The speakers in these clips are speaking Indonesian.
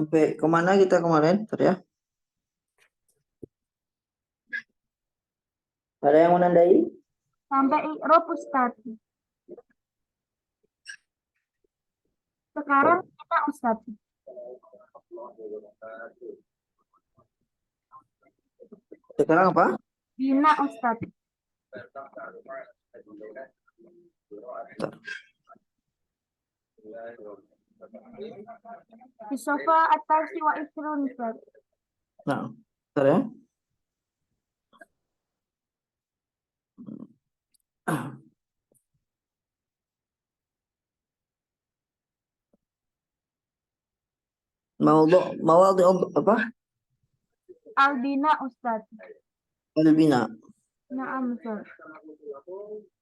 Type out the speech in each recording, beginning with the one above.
Sampai kemana kita kemarin? Bentar ya. Ada yang menandai? Sampai i'rab Ustaz. Sekarang kita Ustaz. Sekarang apa? Bina Ustaz. Bentar. Di sofa atas wa isrun Ustaz. Nah, bentar ya. Mawadhi apa? Albina Ustaz. Albina. Naam Ustaz.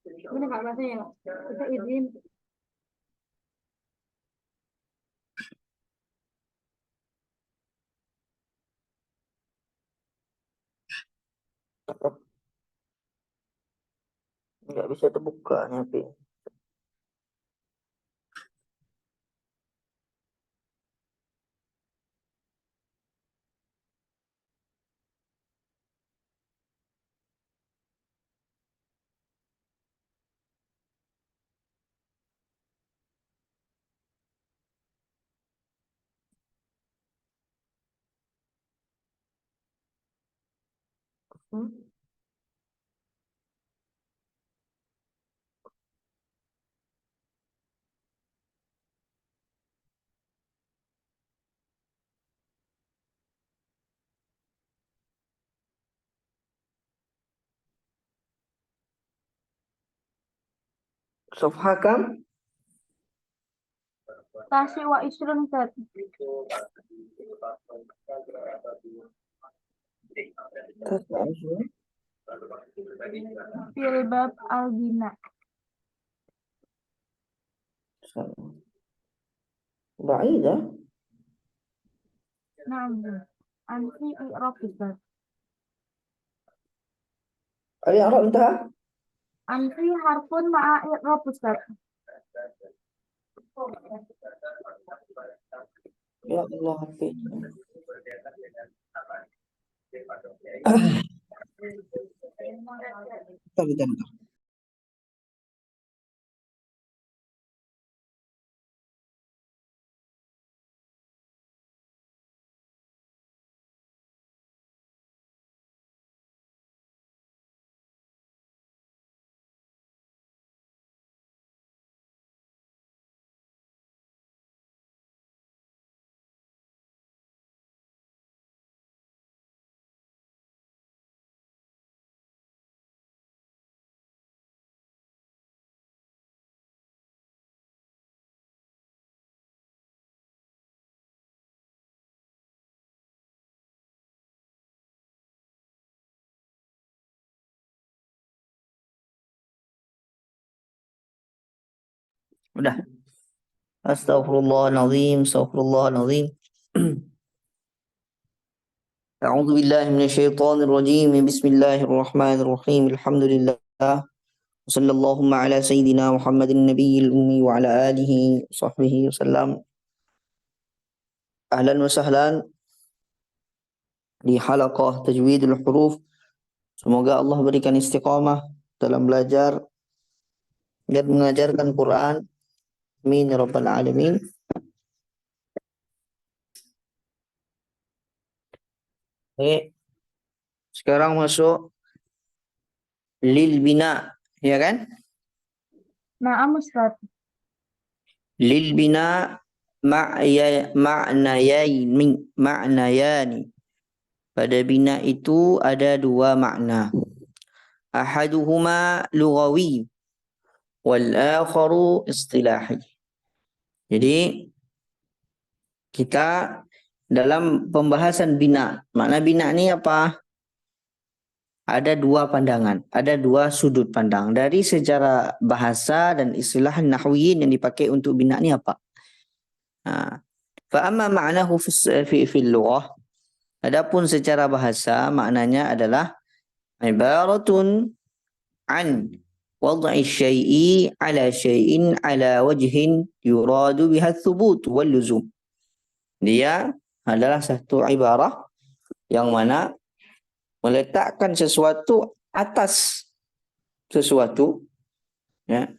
Ini Kak bahasa ya. Kita izin. Nggak bisa terbuka nih. Sofha kam? Tasi wa isrun Ustaz. Filbab albina. Baida. Naam. Anti i'rab Ustaz. Al-i'rab انتهى؟ Anti harfun ma'a i'rab Ustaz. Ya Allah, Hafiz. Bentar. Udah. Astaghfirullahaladzim. A'udzu billahi minasyaitonir rajim. Bismillahirrahmanirrahim. Alhamdulillah. Sallallahu ala sayyidina Muhammadin nabiyil ummi wa ala alihi sahbihi wasallam. Ahlan wa sahlan di halaqah tajwidul huruf. Semoga Allah berikan istiqamah dalam belajar dan mengajarkan Quran. Amin ya rabbal alamin. Oke. Sekarang masuk lil bina, ya kan? Naam Ustaz. Lil bina ma'nayani. Pada bina itu ada dua makna. Ahaduhuma lughawi wal akharu istilahi. Jadi kita dalam pembahasan bina, makna bina ini apa? Ada dua pandangan, ada dua sudut pandang. Dari secara bahasa dan istilah nahwiyin yang dipakai untuk bina ini apa? Fa amma ma'nahu fi lughah. Adapun secara bahasa maknanya adalah ibaratun an wad'i syai'i ala syai'in ala wajhin yuradu biha thubut wal luzum. Dia adalah satu ibarah yang mana meletakkan sesuatu atas sesuatu, ya,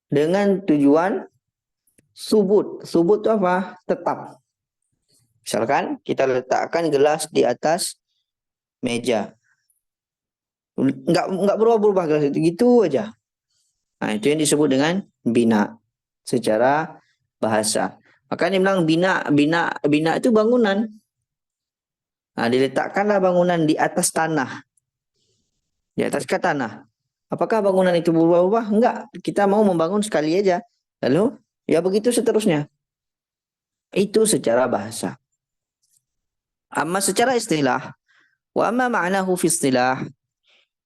dengan tujuan subut. Subut itu apa? Tetap. Misalkan kita letakkan gelas di atas meja, nggak berubah-berubah gelas itu, gitu aja. Nah, itu yang disebut dengan bina secara bahasa. Makanya dia bilang bina itu bangunan. Nah, diletakkanlah bangunan di atas tanah, di atas ke tanah. Apakah bangunan itu berubah-ubah? Enggak. Kita mau membangun sekali aja. Lalu, ya begitu seterusnya. Itu secara bahasa. Amma secara istilah, wa amma ma'nahu fi istilah,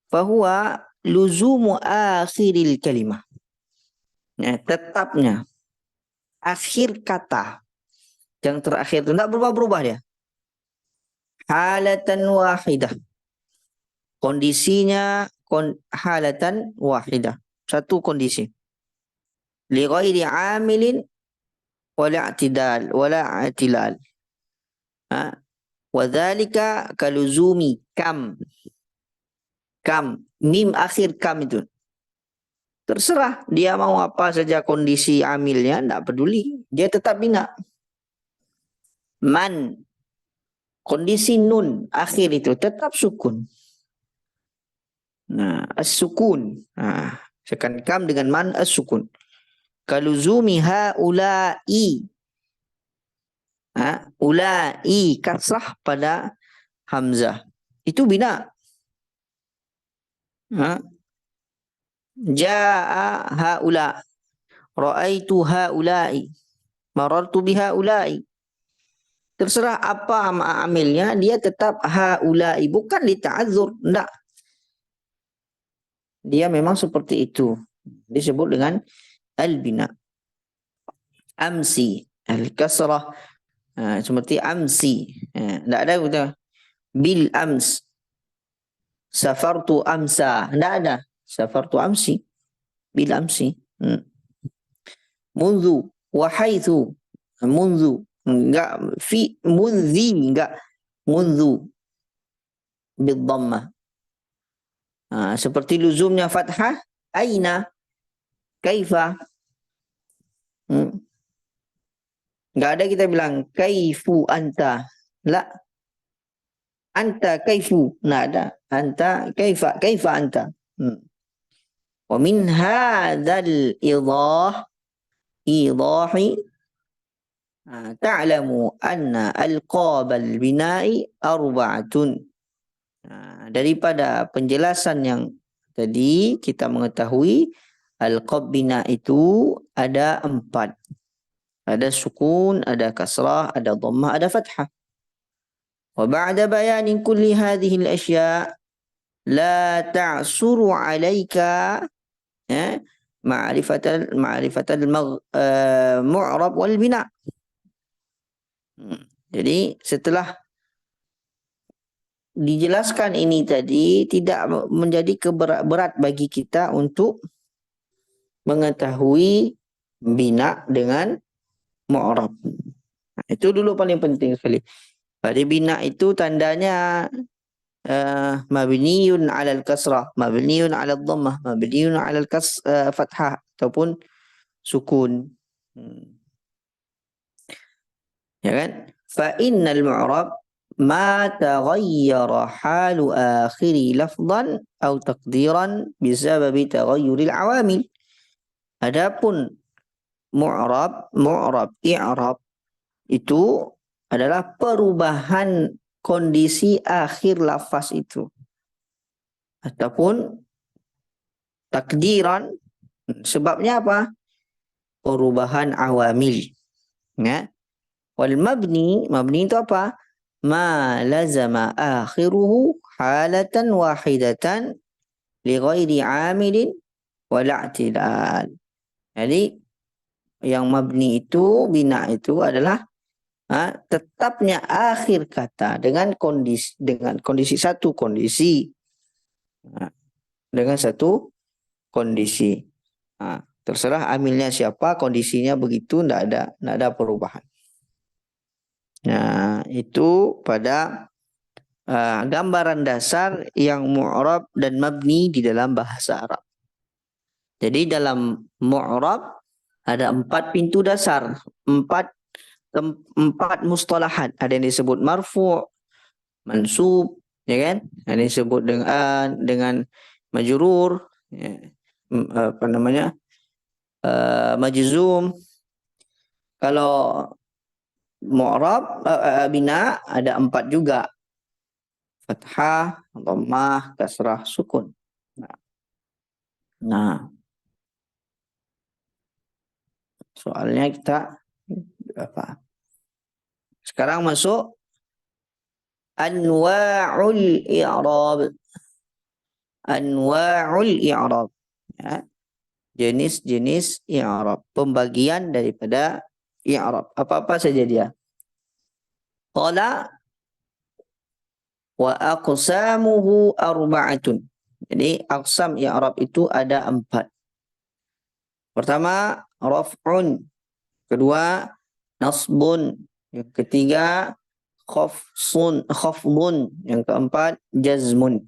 fahuwa luzumu akhiril kalimah. Ya, tetapnya akhir kata yang terakhir itu tidak berubah-berubah dia. Halatan wahidah. Kondisinya halatan wahidah. Satu kondisi. Li ghairi amilin wala i'tidal wala i'tilal. Wa dzalika kaluzumi kam. Kam, mim akhir kam itu. Terserah dia mau apa saja kondisi amilnya, tidak peduli. Dia tetap bina. Man, kondisi nun akhir itu tetap sukun. Nah, as-sukun. Nah, sekan kam dengan man as-sukun. Kaluzumi haula'i. Ula'i kasrah pada hamzah. Itu bina. Ja'a haula. Ra'aitu haula'i. Marartu bihaula'i. Terserah apa amilnya, dia tetap haula'i. Bukan dita'adzur. Tidak. Dia memang seperti itu. Disebut dengan al-bina. Amsi. Al-kasrah. Seperti amsi. Tidak ada kita. Bil ams. Safartu amsa. Tidak ada. Safartu amsi. Bil amsi. Mundu. Wahaithu. Mundu. Enggak. Fi. Mundzi. Enggak. Mundu. Bil dhammah. Seperti luzumnya fathah. Aina. Kaifa. Enggak ada kita bilang kaifu anta. La. Anta kaifu. Enggak ada. Anta kaifa. Kaifa anta. Wa min hadzal idahi ta'lamu anna alqab al-bina'i arba'atun. Daripada penjelasan yang tadi kita mengetahui alqab bina itu ada 4. Ada sukun, ada kasrah, ada dhammah, ada fathah. Wa ba'da bayanin kulli hadhihi al-ashya' la ta'suru 'alaika ma'rifatal mu'rab wal bina. Jadi setelah dijelaskan ini tadi, tidak menjadi berat bagi kita untuk mengetahui bina dengan mu'rab. Itu dulu paling penting sekali. Pada bina itu tandanya mabniyun 'alal kasrah, mabniyun 'alal dhammah, mabniyun 'alal fathah ataupun sukun. Ya kan? Fa innal mu'rab ma taghayyara halu akhiri lafdhan atau taqdiran bisababi taghayyuril awamil. Adapun mu'rab, i'rab itu adalah perubahan kondisi akhir lafaz itu. Ataupun takdiran, sebabnya apa? Perubahan awamil. Ya. Wal mabni itu apa? Ma lazama akhiruhu halatan wahidatan li ghairi amilin wala i'tilal. Jadi yang mabni itu, bina itu adalah tetapnya akhir kata dengan kondisi satu kondisi. Dengan satu kondisi. Terserah amilnya siapa, kondisinya begitu, tidak ada perubahan. Nah, itu pada gambaran dasar yang mu'rab dan mabni di dalam bahasa Arab. Jadi dalam mu'rab ada 4 pintu dasar, 4 mustalahat. Ada yang disebut marfu', mansub, ya kan? Ada yang disebut dengan majrur, ya. Apa namanya? Majzum. Kalau mu'rab bina ada 4 juga. Fathah, dhammah, kasrah, sukun. Nah, soalnya kita apa? Sekarang masuk anwa'ul i'rab. Anwa'ul i'rab. Ya. Jenis-jenis i'rab. Pembagian daripada i'rab. Apa-apa saja dia. Qala wa aqsamuhu arba'atun. Jadi aqsam i'rab itu ada 4. Pertama, raf'un. Kedua, nasbun. Yang ketiga, khafdun. Yang keempat, jazmun.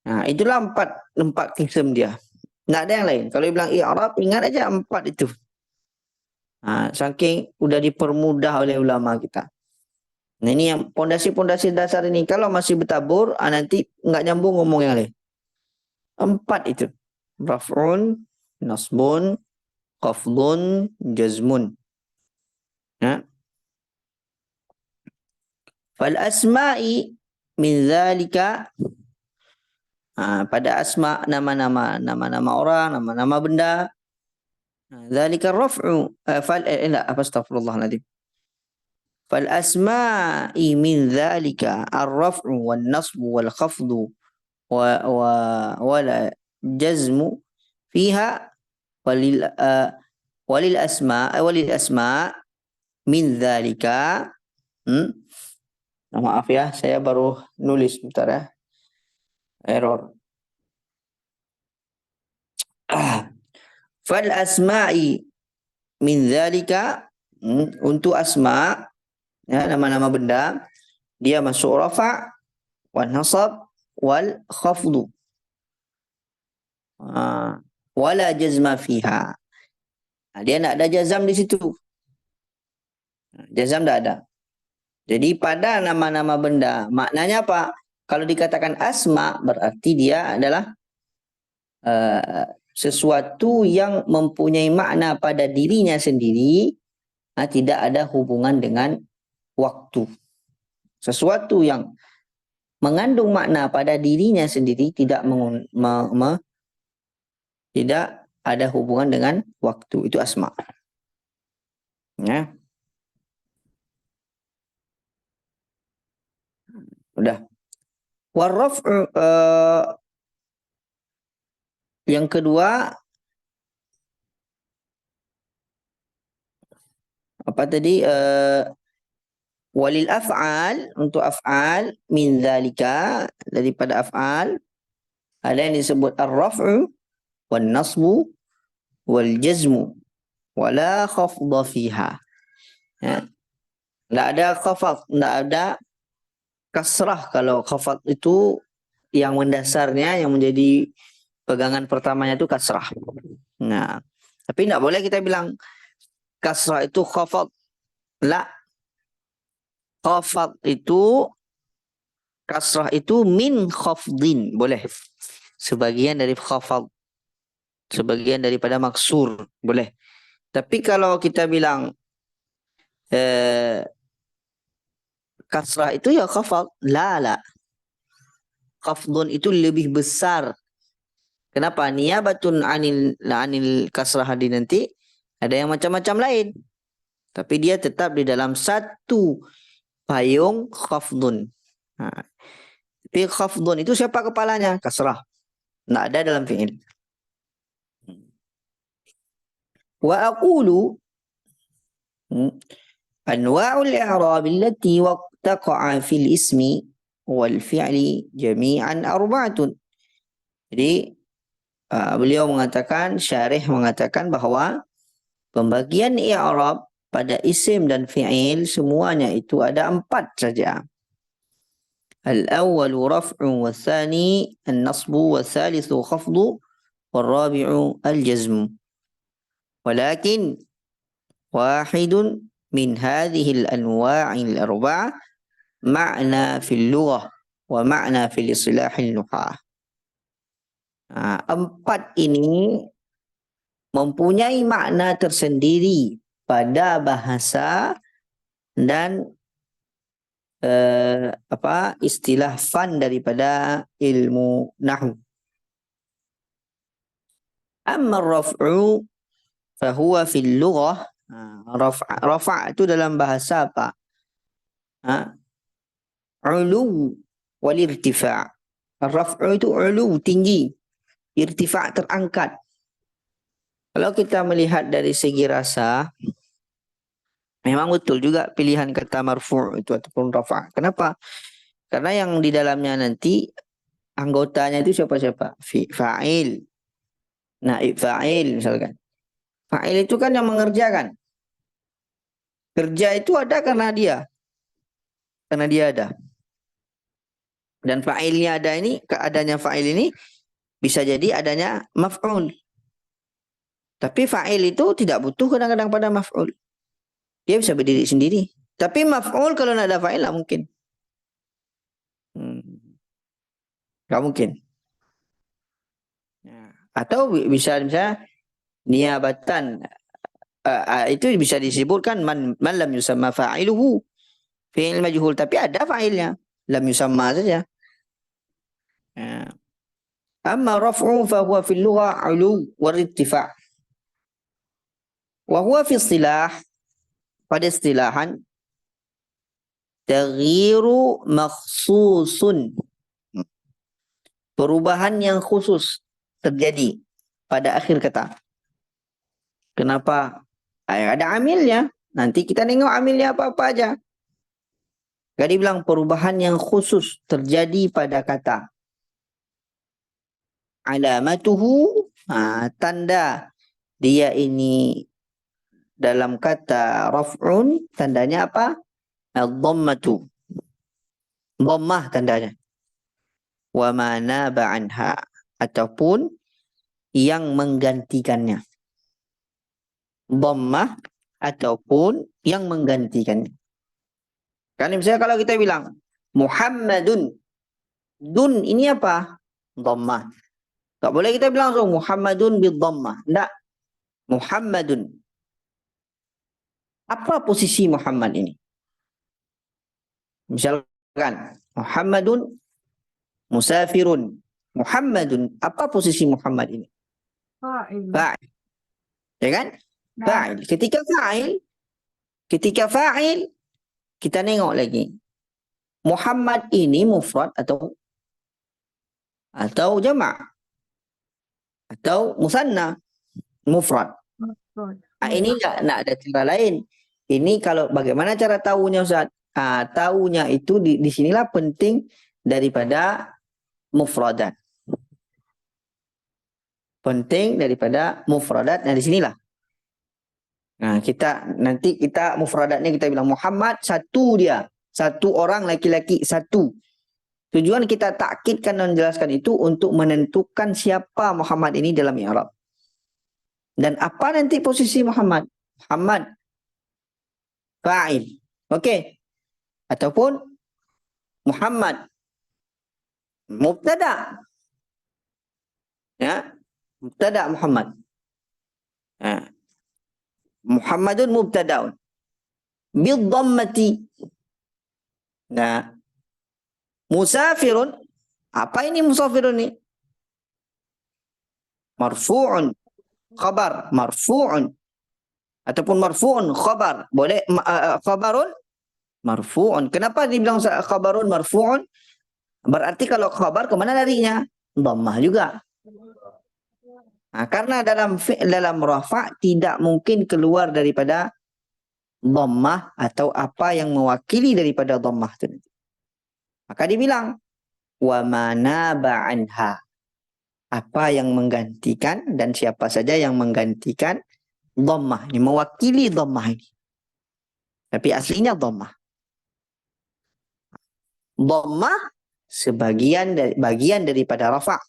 Nah, itulah 4 kism dia. Tak ada yang lain. Kalau dia bilang i'rab, ingat aja 4 itu. Saking udah dipermudah oleh ulama kita. Nah, ini yang pondasi-pondasi dasar ini. Kalau masih bertabur, nanti enggak nyambung ngomong yang lain. 4 itu. Raf'un, nasbun, khafdun, jazmun. Ya. Fal asma'i min zalika, pada asma, nama-nama orang, nama-nama benda. Zalika raf'u astaghfirullahaladzim. Fal asma'i min zalika ar-raf'u wan nasbu wal khafdu wala jazmu fiha walil asma min zalika. Maaf ya, saya baru nulis bentar ya. Error. Fal asma'i min zalika, untuk asma, ya, nama-nama benda, dia masuk rafa' wal nasab wal khafdu. Wala jazma fiha. Dia nak ada jazam di situ. Jazam tak ada. Jadi pada nama-nama benda, maknanya apa? Kalau dikatakan asma, berarti dia adalah sesuatu yang mempunyai makna pada dirinya sendiri, tidak ada hubungan dengan waktu. Sesuatu yang mengandung makna pada dirinya sendiri tidak tidak ada hubungan dengan waktu. Itu asma. Ya. Udah. Warraf'u, yang kedua, apa tadi? Walil af'al, untuk af'al, min zalika, daripada af'al, ada yang disebut ar-raf'u, wal nasbu, wal jazmu, wala khafda fiha. Ya. Tak ada khafad, tak ada kasrah. Kalau khafad itu yang mendasarnya, yang menjadi pegangan pertamanya itu kasrah. Nah, tapi tak boleh kita bilang kasrah itu khafad. La. Khafad itu, kasrah itu min khafdin. Boleh. Sebagian dari khafad. Sebagian daripada maksur. Boleh. Tapi kalau kita bilang kasrah itu ya khafad. La. Khafdun itu lebih besar. Kenapa? Niyabatun anil kasrah di nanti ada yang macam-macam lain. Tapi dia tetap di dalam satu payung khafdun. Tapi khafdun itu siapa kepalanya? Kasrah. Tak ada dalam fi'il. Wa aqulu anwa'ul i'rab allati waqta'a fil ismi wal fi'li jami'an arba'atun. Jadi beliau mengatakan, syarih mengatakan bahawa pembagian i'rab pada isim dan fi'il semuanya itu ada 4 saja. Al-awwalu raf'u wa thani an-nasbu wa thalithu khafdu wa rabi'u al-jazmu. Walakin wahidun min hadhihi al-anwa'i al-arba'ah ma'na fil lughah wa ma'na fil istilah al-nuhah. 4 ini mempunyai makna tersendiri pada bahasa dan istilah fan daripada ilmu nahwu. Amma raf'u fahuwa fil lughah, rafa' itu dalam bahasa apa? Ulu wal irtifa'. Raf'u itu ulu, tinggi, irtifa' terangkat. Kalau kita melihat dari segi rasa, memang betul juga pilihan kata marfu' itu ataupun rafa'. Kenapa? Karena yang di dalamnya nanti anggotanya itu siapa-siapa? Fa'il, naib fa'il misalkan. Fa'il itu kan yang mengerjakan. Kerja itu ada karena dia. Karena dia ada. Dan fa'ilnya ada ini, keadaannya fa'il ini bisa jadi adanya maf'ul. Tapi fa'il itu tidak butuh kadang-kadang pada maf'ul. Dia bisa berdiri sendiri. Tapi maf'ul kalau tidak ada fa'il tidak mungkin. Tidak mungkin. Atau bisa niabatan. Itu bisa disebutkan man lam yusamma fa'iluhu. Fi'il majhul. Tapi ada fa'ilnya. Lam yusamma saja. Amma raf'u fahuwa fil lugha 'ulu wal irtifa'. Wa huwa fi istilah, pada istilahan, taghyiru makhsusun, perubahan yang khusus terjadi pada akhir kata. Kenapa? Ada amilnya. Nanti kita tengok amilnya apa-apa aja. Jadi bilang perubahan yang khusus terjadi pada kata. Alamatuhu, tanda dia ini dalam kata raf'un, tandanya apa? Al-dhammatu. Dhammah tandanya. Wa ma naba anha, ataupun yang menggantikannya. Dhammah ataupun yang menggantikannya. Kan misalnya kalau kita bilang Muhammadun, dun ini apa? Dhammah. Tak boleh kita bilang langsung Muhammadun bidhammah. Tidak. Muhammadun. Apa posisi Muhammad ini? Misalkan Muhammadun musafirun. Muhammadun, apa posisi Muhammad ini? Fa'il. Fa'il. Ya kan? Fa'il. Ketika fa'il, kita tengok lagi. Muhammad ini mufrad atau jama' atau musanna, mufrad. Ini nak ada cara lain. Ini kalau bagaimana cara tahunya Ustaz? Tahunya itu di sinilah penting daripada mufradat. Penting daripada mufradat. Nah di sinilah. Nah nanti kita mufradatnya kita bilang Muhammad satu dia. Satu orang laki-laki satu. Tujuan kita takkidkan dan menjelaskan itu untuk menentukan siapa Muhammad ini dalam i'rab. Dan apa nanti posisi Muhammad? Muhammad fa'il. Okey. Ataupun Muhammad mubtada. Ya. Mubtada Muhammad. Muhammadun mubtadaun. Bidhammati. Nah. Musafirun. Apa ini musafirun ini? Marfu'un. Khabar. Marfu'un. Ataupun marfu'un. Khabar. Boleh khabarun. Marfu'un. Kenapa dibilang khabarun marfu'un? Berarti kalau khabar kemana larinya? Dhammah juga. Karena dalam rafa' tidak mungkin keluar daripada dhammah atau apa yang mewakili daripada dhammah itu. Maka dibilang wa mana ba'anha. Apa yang menggantikan dan siapa saja yang menggantikan dhammah ini, mewakili dhammah ini. Tapi aslinya dhammah. Dhammah bagian daripada rafa'.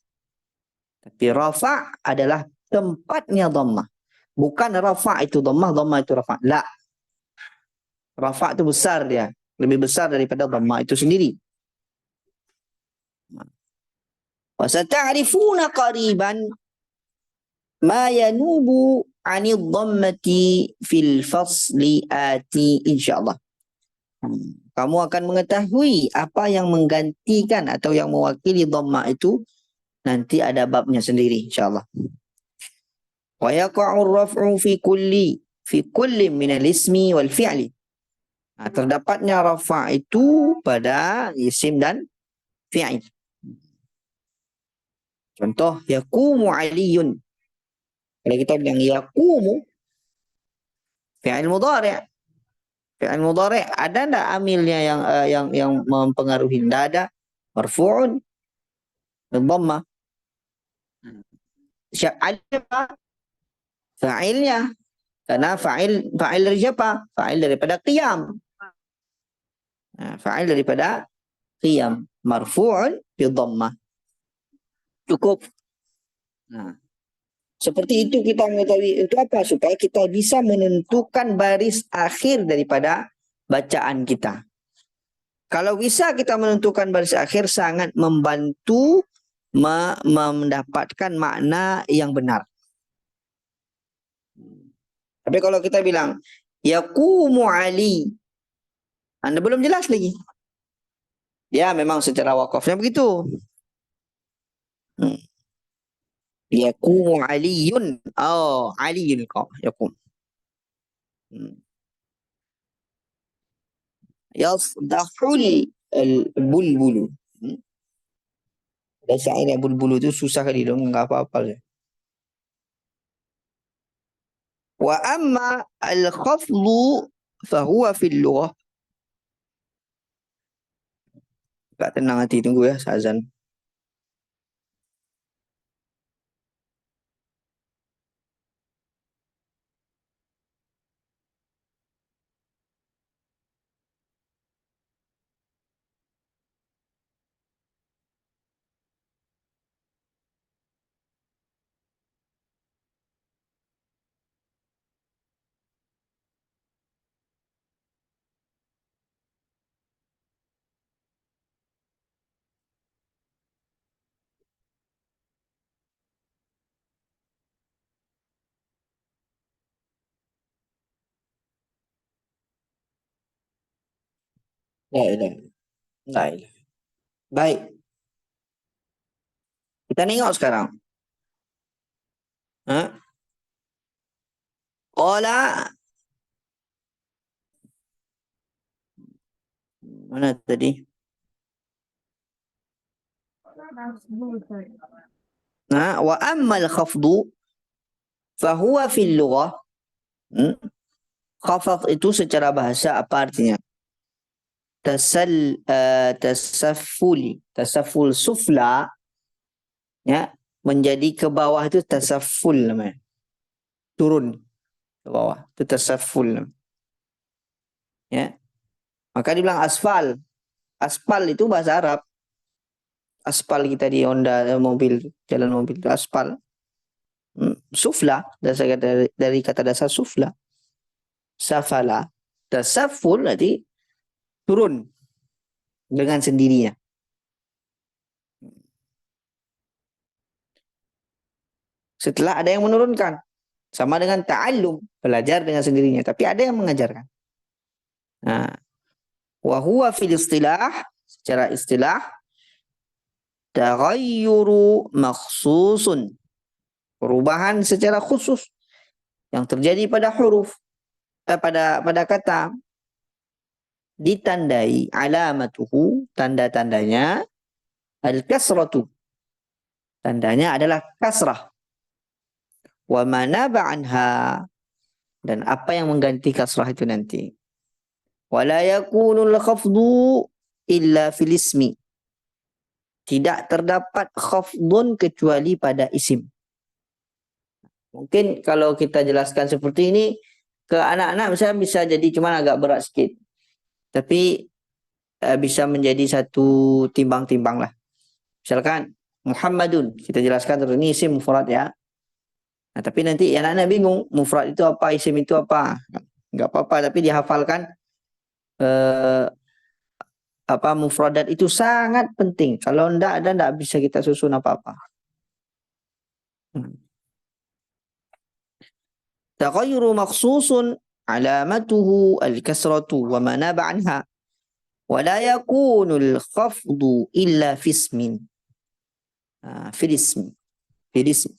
Tapi rafa' adalah tempatnya dhammah. Bukan rafa' itu dhammah, dhammah itu rafa'. La. Rafa' itu besar dia. Lebih besar daripada dhammah itu sendiri. Wa sata'rifuna qariban ma yanubu 'anil dhammati fil fasli ati insyaallah. Kamu akan mengetahui apa yang menggantikan atau yang mewakili dhammah itu nanti ada babnya sendiri insyaallah. Wa yaqa'u ar-raf'u fi kulli min al-ismi wal fi'li. Nah, terdapatnya rafa' itu pada isim dan fi'il. Contoh yaqumu aliyun. Kalau kita bilang yaqumu fi'il mudhari'. Fi'il mudhari' ada enggak amilnya yang mempengaruhi? Tidak ada. Marfu'un dhammah. Ada fa'ilnya. Karena fa'il dari siapa? Fa'il daripada qiyam. Nah, fa'il daripada qiyam. Marfu'un bi dhammah. Cukup. Nah, seperti itu kita mengetahui itu apa? Supaya kita bisa menentukan baris akhir daripada bacaan kita. Kalau bisa kita menentukan baris akhir sangat membantu mendapatkan makna yang benar. Tapi kalau kita bilang yaqumu Ali, Anda belum jelas lagi. Ya memang secara wakafnya begitu. Yaqumu Aliyun. Oh, Aliyun kok yaqum. Yasdahul bulbulu. Ada syair yang bulbulu itu susah kali dong, enggak apa-apa. Wa amma al-khafdu fahuwa fil lughah. Tak tenang hati, tunggu ya, azan. Baik. Baik. Kita tengok sekarang. Qala mana tadi? Nah, wa ammal khafdu fahuwa fil lughah. Khafad itu secara bahasa apa artinya? Tasafful sufla, ya, menjadi ke bawah itu tasafful namanya. Turun ke bawah itu tasafful namanya. Ya. Maka dibilang asfal. Aspal itu bahasa Arab. Aspal kita di Honda mobil, jalan mobil itu aspal. Sufla dari kata dasar sufla. Safala. Tasafful nanti turun dengan sendirinya. Setelah ada yang menurunkan. Sama dengan ta'allum, belajar dengan sendirinya. Tapi ada yang mengajarkan. Nah, wa huwa fil istilah, secara istilah, taghayyuru makhsusun. Perubahan secara khusus yang terjadi pada huruf, pada kata, ditandai alamatuhu, tanda-tandanya al-kasratu. Tandanya adalah kasrah. Wa manaba anha, dan apa yang mengganti kasrah itu nanti. Wala yakunul khafdu illa fil ismi. Tidak terdapat khafdun kecuali pada isim. Mungkin kalau kita jelaskan seperti ini, ke anak-anak misalnya bisa jadi cuma agak berat sikit. Tapi bisa menjadi satu timbang-timbang lah. Misalkan Muhammadun, kita jelaskan terus ini isim mufrad ya. Nah, tapi nanti anak-anak bingung mufrad itu apa, isim itu apa. Enggak apa-apa, tapi dihafalkan eh, apa mufradat itu sangat penting. Kalau enggak bisa kita susun apa-apa. Taghayyuru makhsusun alamatuhu al-kasratu wa ma naba anha wa la yakunu al-khafdu illa fi ismin. Fil ismi. Fil ismi.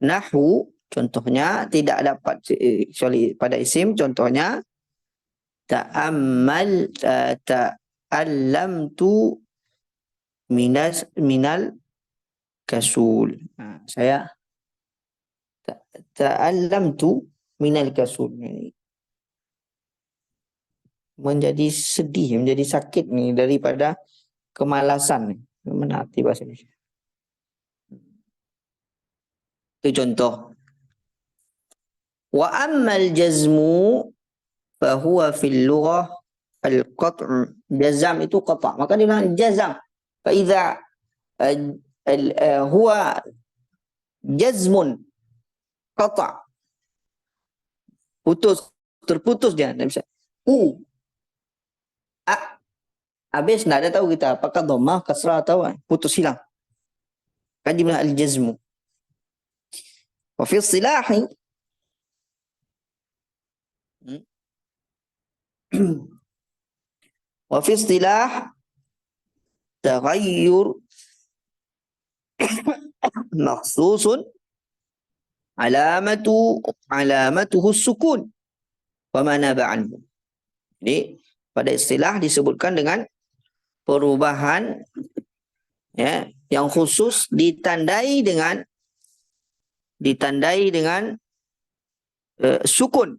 Nahwu contohnya tidak dapat kecuali pada isim, contohnya ta'ammal ta'allamtu minal kasul. Saya ta'allamtu minal kasul. Menjadi sedih, menjadi sakit nih daripada kemalasan. Mana arti bahasa Indonesia? Itu contoh. Wa ammal jazmu fahuwa fil lughah al-qat'. Jazam itu qata'. Maka dia bilang jazam. Fa idza huwa jazmun qata'. Putus, terputus dia. Tidak bisa. Habis tidak ada tahu kita apakah dhammah, kasrah atau putus hilang. Kan dia bilang al-jazmu. Wa fi istilahi wa fi istilah taghayyur makhsusun alamatuhu sukun wa ma naba anhu. Jadi pada istilah disebutkan dengan perubahan ya yang khusus ditandai dengan sukun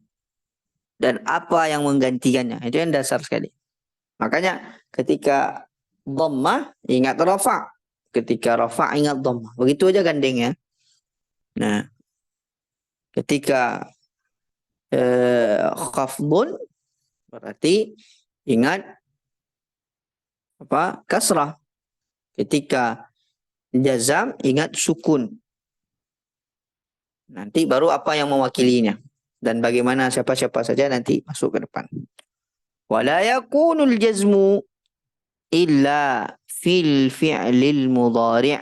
dan apa yang menggantikannya. Itu yang dasar sekali. Makanya ketika dhammah ingat rafa, ketika rafa ingat dhammah. Begitu aja gandengnya. Nah, ketika khafdun berarti ingat apa? Kasrah. Ketika jazam ingat sukun. Nanti baru apa yang mewakilinya dan bagaimana siapa-siapa saja nanti masuk ke depan. Wala yakunul jazmu illa fil fi'lil mudhari'.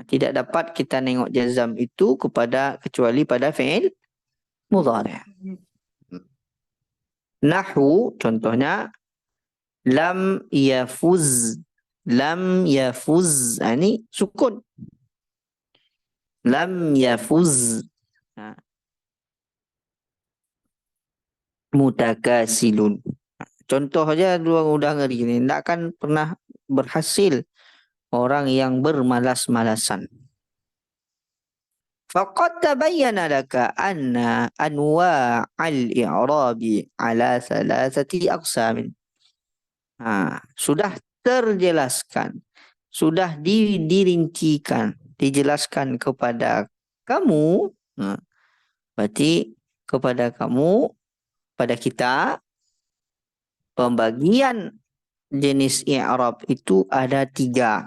Tidak dapat kita nengok jazam itu kecuali pada fi'il mudhari'. Nahwu contohnya lam yafuz. Lam yafuz ini sukun. Lam yafuz. Mutakasilun. Contoh aja dua udah ngeri ini. Tidak akan pernah berhasil orang yang bermalas-malasan. Faqad tabayyana laka anna anwa'al i'rabi ala thalathati aqsamin. Sudah terjelaskan, sudah dirincikan, dijelaskan kepada kamu. Berarti kepada kamu, pada kita, pembagian jenis i'rab itu ada 3.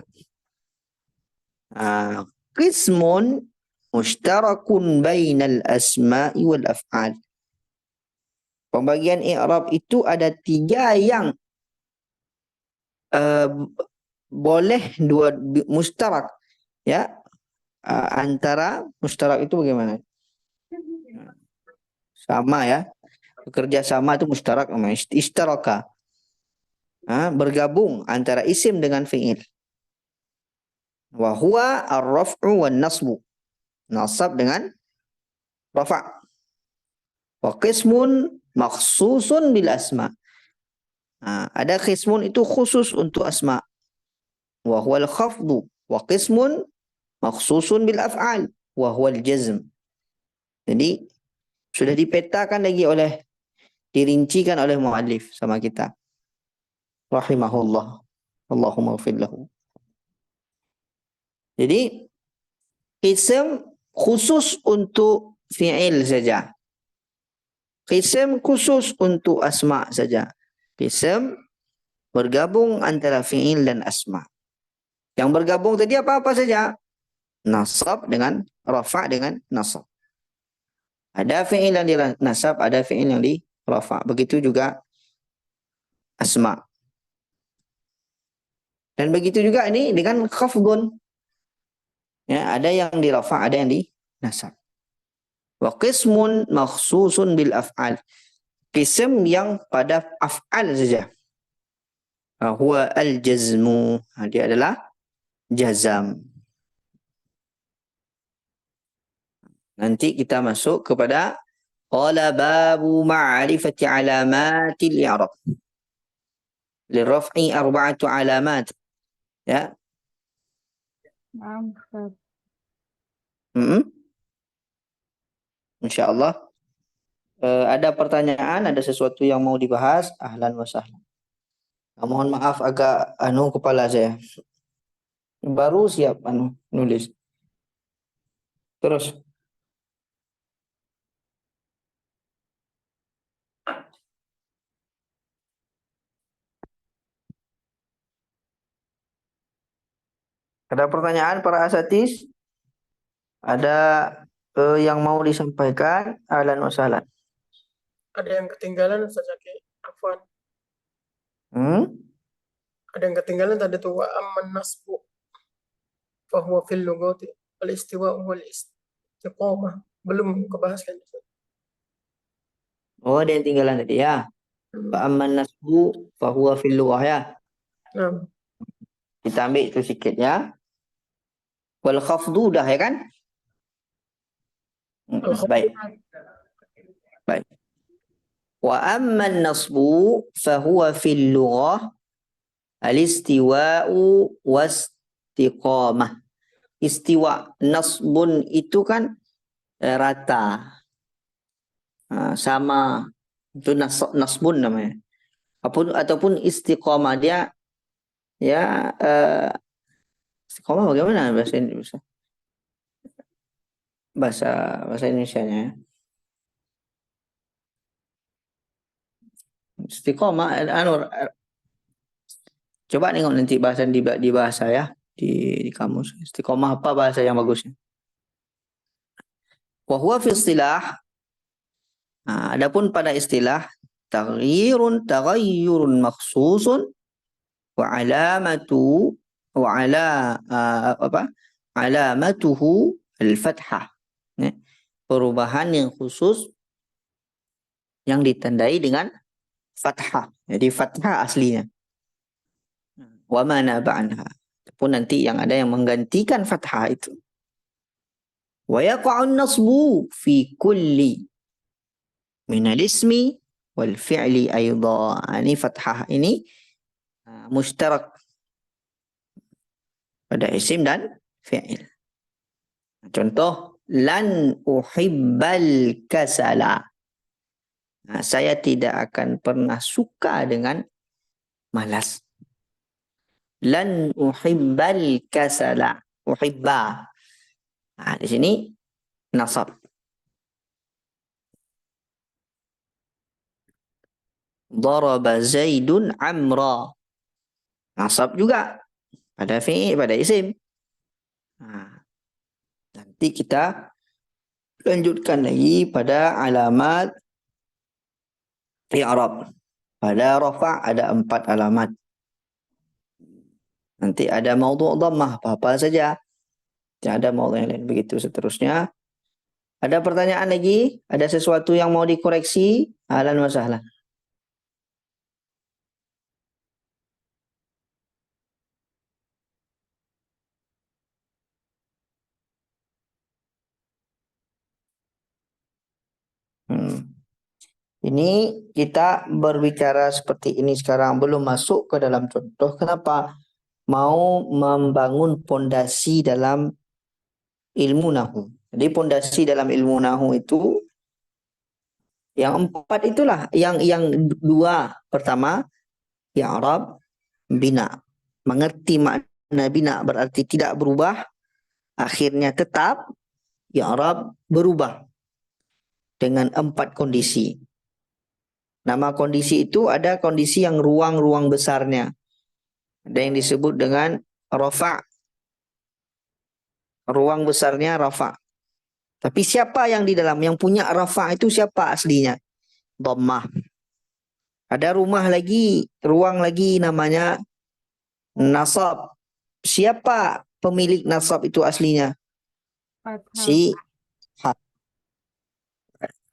Qismun mushtarakun bainal asma'i wal af'al. Pembagian i'rab itu ada 3 yang boleh dua mustarak ya, antara mustarak itu bagaimana? Sama ya, bekerja sama itu mustarak namanya istaraka. Bergabung antara isim dengan fi'il. Wa huwa ar-raf'u wan nasbu. Nasab dengan rafa'. Wa qismun makhsusun bil asma. Ada qismun itu khusus untuk asma. Wa huwa al-khafdu. Wa qismun makhsusun bil af'al. Wa huwa al-jazm. Jadi sudah dipetakan lagi dirincikan oleh muallif sama kita. Rahimahullah. Allahumma ghfir lahu. Jadi ism khusus untuk fi'il saja. Qism khusus untuk asma saja. Qism bergabung antara fi'il dan asma. Yang bergabung tadi apa-apa saja. Nasab dengan rafa' dengan nasab. Ada fi'il yang dinasab, ada fi'il yang di rafa'. Begitu juga asma. Dan begitu juga ini dengan khafdun. Ya, ada yang di rafa', ada yang di nasab. Wa qismun makhsusun bil af'al. Qism yang pada af'al saja. Huwa al-jazmu. Dia adalah jazam. Nanti kita masuk kepada qala babu ma'rifati alamatil i'rab. Lirraf'i arba'atu alamat. Ya. Naam, Ustaz. InsyaAllah. Ada pertanyaan, ada sesuatu yang mau dibahas, ahlan wa sahlan. Mohon maaf agak kepala saya. Baru siap nulis. Terus. Ada pertanyaan para asatis? Ada yang mau disampaikan? Ahlan wa sahlan. Ada yang ketinggalan Ustaz Zaki. Afwan. Ada yang ketinggalan tadi tuh wa amman nasbu fahuwa fil lughati al istiwa wal istiqamah. Belum kebahas kan Ustaz? Oh, ada yang tinggalan tadi ya. Fa amman nasbu fahuwa fil lughah ya. Nah, Kita ambil itu sikit ya. Wal khafdu dah ya kan? Baik. Baik. Wa amman nasbu fahuwa fil lughah al-istiwa'u wastiqamah. Istiwa, nasbun itu kan rata. Sama. Itu nasbun namanya. Ataupun istiqamah dia ya istiqamah bagaimana bahasa Indonesia? Bahasa Indonesianya. Istiqamah coba tengok nanti bahasan di bahasa ya di kamus. Istiqamah apa bahasa yang bagusnya? Wa huwa fi istilah. Adapun pada istilah taghayyurun makhsusun wa alamatu wa ala alamatuhu al-fathah. Perubahan yang khusus yang ditandai dengan fathah. Jadi fathah aslinya. Wa mana ba'anha. Pun nanti yang ada yang menggantikan fathah itu. Wa yaqa'un nasbu fi kulli min al-ismi wal fi'li aidha. Ini fathah ini mushtarak pada isim dan fi'il. Contoh lan uhibbal kasala. Saya tidak akan pernah suka dengan malas. Lan uhibbal kasala. Uhibba. Di sini nasab. Daraba Zaidun Amra. Nasab juga pada fi'il, pada isim. Nanti kita lanjutkan lagi pada alamat i'rab. Pada rafa' ada 4 alamat. Nanti ada maudhu' dhammah, apa-apa saja. Tidak ada maudhu' yang lain, begitu seterusnya. Ada pertanyaan lagi? Ada sesuatu yang mau dikoreksi? Ahlan wa sahlan. Ini kita berbicara seperti ini sekarang, belum masuk ke dalam contoh. Kenapa? Mau membangun pondasi dalam ilmu nahu. Jadi pondasi dalam ilmu nahu itu yang 4 itulah, yang 2 pertama i'rab, bina. Mengerti makna bina berarti tidak berubah, akhirnya tetap. I'rab berubah dengan 4 kondisi. Nama kondisi itu ada kondisi yang ruang-ruang besarnya. Ada yang disebut dengan rafa'. Ruang besarnya rafa'. Tapi siapa yang di dalam? Yang punya rafa' itu siapa aslinya? Dhammah. Ada ruang lagi namanya nasab. Siapa pemilik nasab itu aslinya? Fathah. Si ha.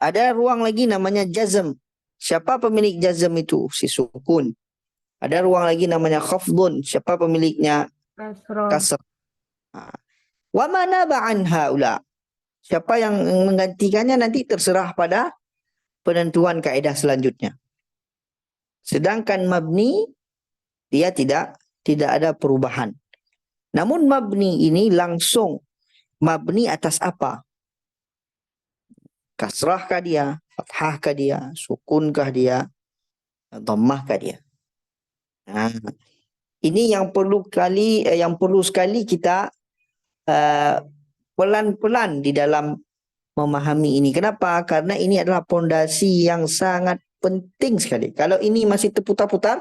Ada ruang lagi namanya jazm. Siapa pemilik jazm itu? Si sukun. Ada ruang lagi namanya khafdun. Siapa pemiliknya? Kasroh. Kasr. Wa mana ba'an haula. Siapa yang menggantikannya nanti terserah pada penentuan kaedah selanjutnya. Sedangkan mabni dia tidak ada perubahan. Namun mabni ini langsung mabni atas apa? Kasrahkah dia? Fathahkah dia? Sukunkah dia? Dhammahkah dia? Nah, ini yang perlu sekali kita pelan-pelan di dalam memahami ini. Kenapa? Karena ini adalah pondasi yang sangat penting sekali. Kalau ini masih terputar-putar,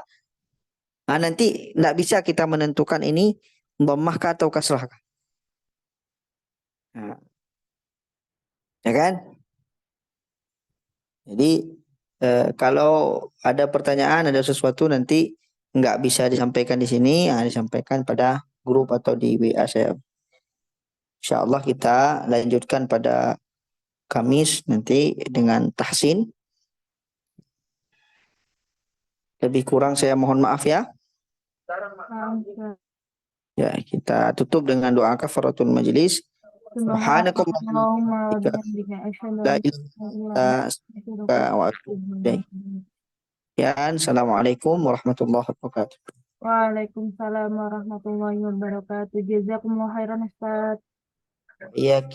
nanti tidak bisa kita menentukan ini dhammahkah atau kasrahkah. Nah, ya kan? Jadi kalau ada pertanyaan, ada sesuatu nanti nggak bisa disampaikan di sini, disampaikan pada grup atau di WA saya. Insya Allah kita lanjutkan pada Kamis nanti dengan tahsin. Lebih kurang saya mohon maaf ya. Ya, kita tutup dengan doa kafaratul majlis. Subhanakallahumma wa bihamdika asyhadu an la ilaha illa anta wa atubu ilaik. Ya, assalamualaikum warahmatullahi wabarakatuh. Waalaikumsalam warahmatullahi wabarakatuh. Jazakumullah khairan Ustaz. Iya.